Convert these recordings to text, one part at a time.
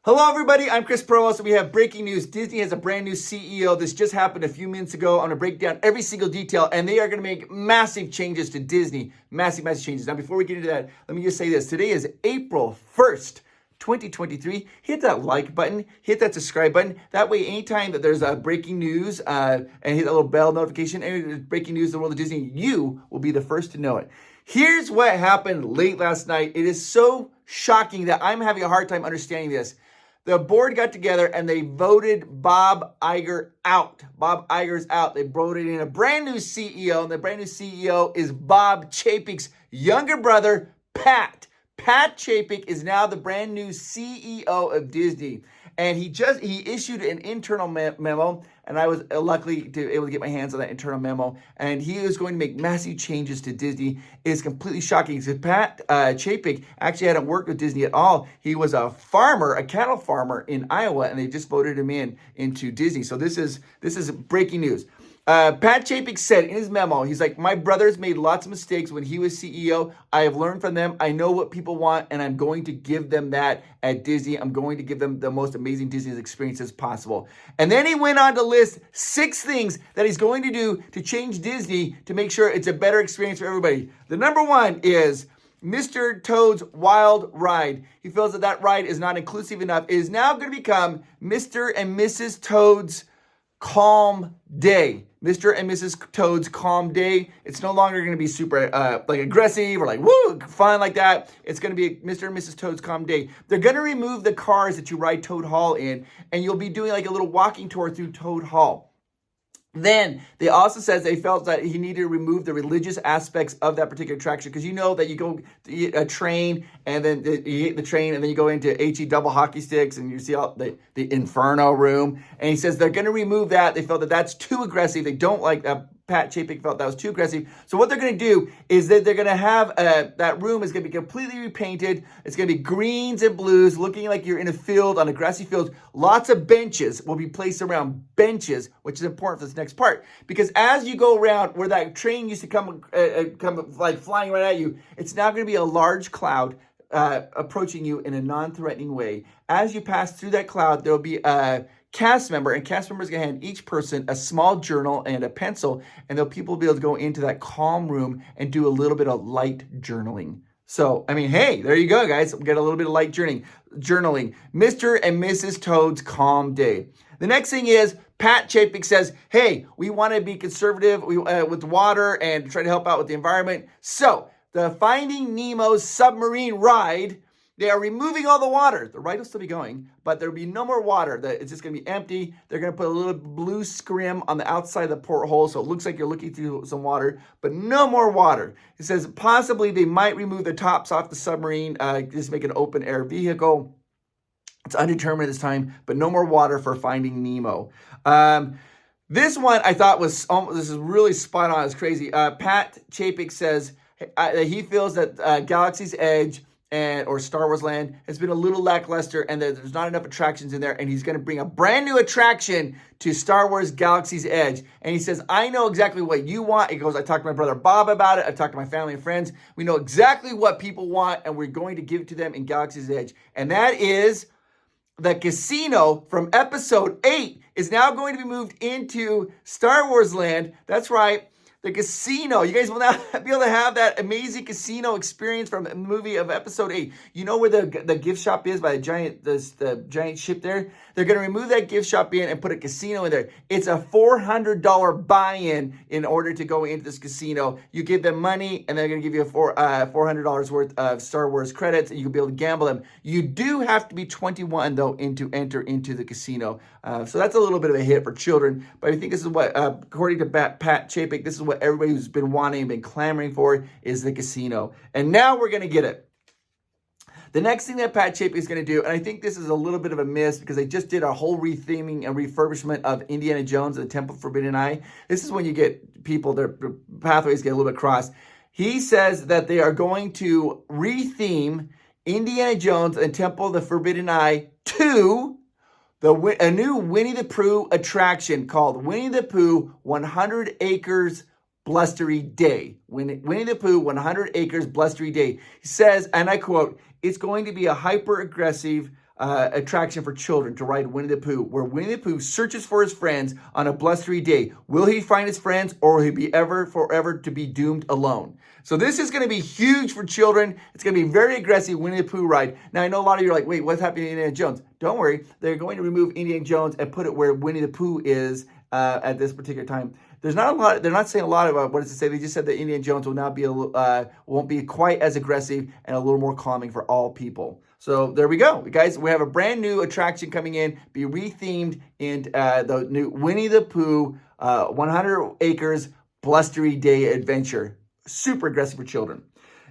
Hello, everybody. I'm Chris Provost. We have breaking news. Disney has a brand new CEO. This just happened a few minutes ago. I'm going to break down every single detail, and they are going to make massive changes to Disney. Massive changes. Now, before we get into that, let me just say this. Today is April 1st. 2023, hit that like button, hit that subscribe button. That way, anytime that there's a breaking news and hit that little bell notification, and breaking news in the world of Disney, you will be the first to know it. Here's what happened late last night. It is so shocking that I'm having a hard time understanding this. The board got together and they voted Bob Iger out. Bob Iger's out. They voted in a brand new CEO, and the brand new CEO is Bob Chapek's younger brother, Pat. Pat Chapek is now the brand new CEO of Disney. And he issued an internal memo, and I was luckily able to get my hands on that internal memo. And he is going to make massive changes to Disney. It's completely shocking. So Pat Chapek actually hadn't worked with Disney at all. He was a farmer, a cattle farmer in Iowa, and they just voted him into Disney. So this is breaking news. Pat Chapek said in his memo, he's like, my brothers made lots of mistakes when he was CEO. I have learned from them. I know what people want, and I'm going to give them that at Disney. I'm going to give them the most amazing Disney experience as possible. And then he went on to list 6 things that he's going to do to change Disney to make sure it's a better experience for everybody. The number 1 is Mr. Toad's Wild Ride. He feels that ride is not inclusive enough. It is now going to become Mr. and Mrs. Toad's Calm Day. Mr. and Mrs. Toad's Calm Day. It's no longer going to be super like aggressive or like woo fun like that. It's going to be Mr. and Mrs. Toad's Calm Day. They're going to remove the cars that you ride Toad Hall in, and you'll be doing like a little walking tour through Toad Hall. Then they also says they felt that he needed to remove the religious aspects of that particular attraction, because you know that you go to a train and then you hit the train and then you go into HE double hockey sticks and you see all the Inferno room. And he says they're going to remove that. They felt that that's too aggressive. They don't like that. Pat Chapek felt that was too aggressive. So what they're going to do is that they're going to have that room is going to be completely repainted. It's going to be greens and blues, looking like you're in a field, on a grassy field. Lots of benches will be placed around benches, which is important for this next part. Because as you go around where that train used to come like flying right at you, it's now going to be a large cloud approaching you in a non-threatening way. As you pass through that cloud, there will be a cast member, and cast members are going to hand each person a small journal and a pencil, and people will be able to go into that calm room and do a little bit of light journaling. So, I mean, hey, there you go, guys. We'll get a little bit of light journaling. Mr. and Mrs. Toad's Calm Day. The next thing is Pat Chapek says, hey, we want to be conservative with water and try to help out with the environment. So, the Finding Nemo's submarine ride, they are removing all the water. The ride will still be going, but there'll be no more water. It's just going to be empty. They're going to put a little blue scrim on the outside of the porthole, so it looks like you're looking through some water, but no more water. It says possibly they might remove the tops off the submarine, just make an open air vehicle. It's undetermined this time, but no more water for Finding Nemo. This one I thought was, this is really spot on. It's crazy. Pat Chapek says he feels that Galaxy's Edge or Star Wars Land has been a little lackluster, and there's not enough attractions in there, and he's going to bring a brand new attraction to Star Wars Galaxy's Edge. And he says, I know exactly what you want. He goes, I talked to my brother Bob about it. I've talked to my family and friends. We know exactly what people want, and we're going to give it to them in Galaxy's Edge. And that is the casino from Episode 8 is now going to be moved into Star Wars Land. That's right. The casino. You guys will now be able to have that amazing casino experience from the movie of Episode 8. You know where the gift shop is by the giant ship there? They're going to remove that gift shop and put a casino in there. It's a $400 buy-in in order to go into this casino. You give them money, and they're going to give you $400 worth of Star Wars credits, and you'll be able to gamble them. You do have to be 21, though, to enter into the casino. So that's a little bit of a hit for children. But I think this is what, according to Pat Chapek, this is what everybody who's been wanting, been clamoring for, is the casino. And now we're going to get it. The next thing that Pat Chapek is going to do, and I think this is a little bit of a miss because they just did a whole retheming and refurbishment of Indiana Jones and the Temple of Forbidden Eye. This is when you get people, their pathways get a little bit crossed. He says that they are going to retheme Indiana Jones and Temple of the Forbidden Eye to a new Winnie the Pooh attraction called Winnie the Pooh 100 Acres Blustery Day. Winnie the Pooh 100 Acres Blustery Day. He says, and I quote, it's going to be a hyper-aggressive, attraction for children to ride Winnie the Pooh, where Winnie the Pooh searches for his friends on a blustery day. Will he find his friends, or will he be forever to be doomed alone? So this is going to be huge for children. It's going to be very aggressive Winnie the Pooh ride. Now, I know a lot of you are like, wait, what's happening to Indiana Jones? Don't worry. They're going to remove Indiana Jones and put it where Winnie the Pooh is at this particular time. There's not a lot. They're not saying a lot about what does it say. They just said that Indiana Jones will not be won't be quite as aggressive and a little more calming for all people. So there we go, guys. We have a brand new attraction coming in, be rethemed in the new Winnie the Pooh 100 Acres Blustery Day Adventure. Super aggressive for children.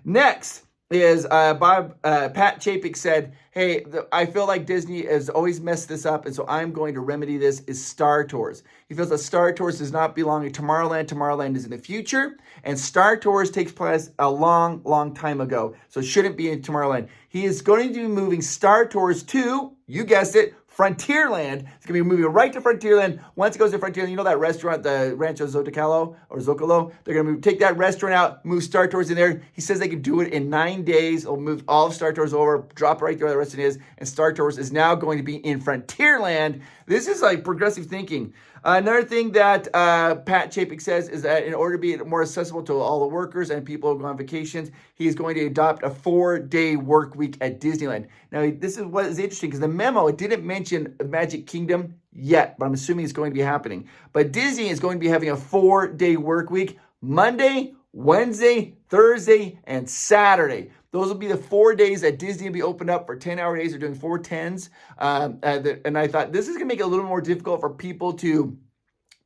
Next is Pat Chapek said, hey, I feel like Disney has always messed this up, and so I'm going to remedy this, is Star Tours. He feels that Star Tours does not belong in Tomorrowland. Tomorrowland is in the future, and Star Tours takes place a long, long time ago, so it shouldn't be in Tomorrowland. He is going to be moving Star Tours to, you guessed it, Frontierland. It's going to be moving right to Frontierland. Once it goes to Frontierland, you know that restaurant, the Rancho Zocalo or Zocalo? They're going to take that restaurant out, move Star Tours in there. He says they can do it in 9 days. They'll move all of Star Tours over, drop it right there where the restaurant is, and Star Tours is now going to be in Frontierland. This is like progressive thinking. Another thing that Pat Chapek says is that in order to be more accessible to all the workers and people who go on vacations, he's going to adopt a 4-day work week at Disneyland. Now, this is what is interesting because the memo, it didn't mention Magic Kingdom yet, but I'm assuming it's going to be happening. But Disney is going to be having a 4-day work week, Monday, Wednesday, Thursday, and Saturday. Those will be the 4 days that Disney will be opened up for 10-hour days. They're doing 4 10s. And I thought this is going to make it a little more difficult for people to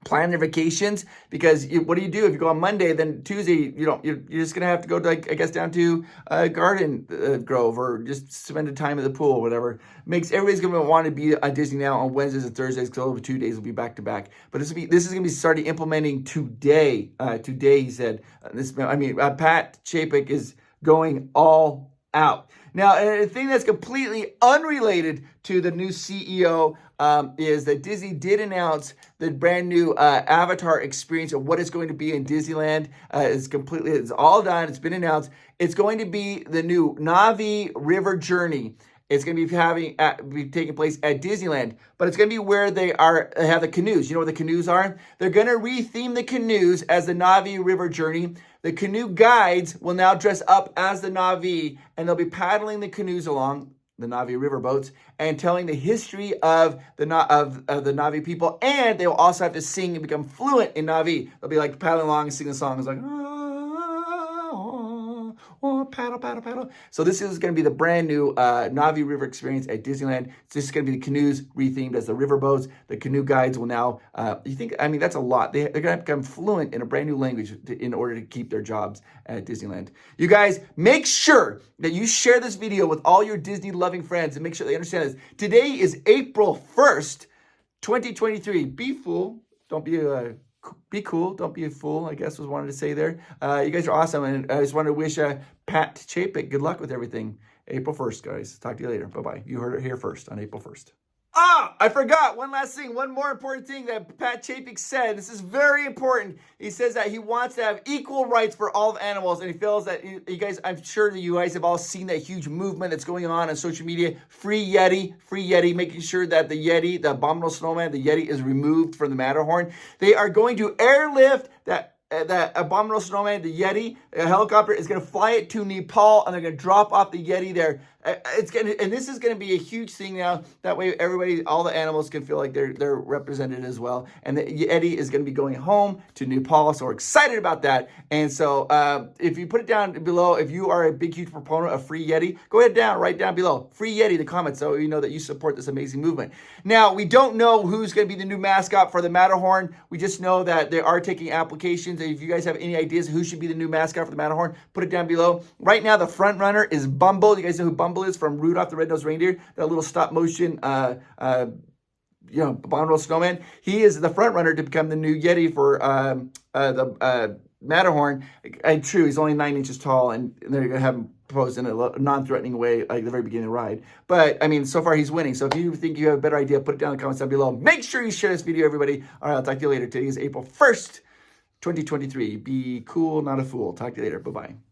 plan their vacations because what do you do if you go on Monday, then Tuesday, you're just going to have to go, like, I guess, down to Garden Grove or just spend the time at the pool or whatever. Everybody's going to want to be at Disney now on Wednesdays and Thursdays because over 2 days will be back to back. But this is going to be starting implementing today. Today, he said. Pat Chapek is going all out. Now, a thing that's completely unrelated to the new CEO is that Disney did announce the brand new Avatar experience of what it's going to be in Disneyland. It's all done. It's been announced. It's going to be the new Navi River Journey. It's going to be taking place at Disneyland, but it's going to be where they have the canoes. You know where the canoes are? They're going to retheme the canoes as the Navi River Journey. The canoe guides will now dress up as the Navi, and they'll be paddling the canoes along the Navi river boats and telling the history of the Navi people. And they will also have to sing and become fluent in Navi. They'll be like paddling along and singing songs like, paddle, paddle, paddle. So this is going to be the brand new Navi River experience at Disneyland. This is going to be the canoes rethemed as the river boats. The canoe guides will now, that's a lot. They're going to become fluent in a brand new language in order to keep their jobs at Disneyland. You guys, make sure that you share this video with all your Disney-loving friends and make sure they understand this. Today is April 1st, 2023. Be fool. Don't be cool. Don't be a fool, I guess was wanted to say there. You guys are awesome. And I just want to wish Pat Chapek good luck with everything. April 1st, guys. Talk to you later. Bye-bye. You heard it here first on April 1st. I forgot one last thing. One more important thing that Pat Chapek said. This is very important. He says that he wants to have equal rights for all of animals. And he feels that you guys, I'm sure that you guys have all seen that huge movement that's going on social media. Free Yeti, making sure that the Yeti, the abominable snowman, the Yeti is removed from the Matterhorn. They are going to airlift that abominable snowman, the Yeti. A helicopter is going to fly it to Nepal, and they're going to drop off the Yeti there. And this is going to be a huge thing now. That way, everybody, all the animals can feel like they're represented as well. And the Yeti is going to be going home to Nepal. So we're excited about that. And so if you put it down below, if you are a big, huge proponent of Free Yeti, go ahead write down below Free Yeti, the comments, so you know that you support this amazing movement. Now, we don't know who's going to be the new mascot for the Matterhorn. We just know that they are taking applications. If you guys have any ideas who should be the new mascot for the Matterhorn, put it down below. Right now, the front runner is Bumble. You guys know who Bumble is from Rudolph the Red-Nosed Reindeer, that little stop motion abominable snowman. He is the front runner to become the new Yeti for the Matterhorn. And true, he's only 9 inches tall, and they're going to have him posed in a non-threatening way, like the very beginning of the ride. But, so far he's winning. So if you think you have a better idea, put it down in the comments down below. Make sure you share this video, everybody. All right, I'll talk to you later. Today is April 1st, 2023. Be cool, not a fool. Talk to you later. Bye-bye.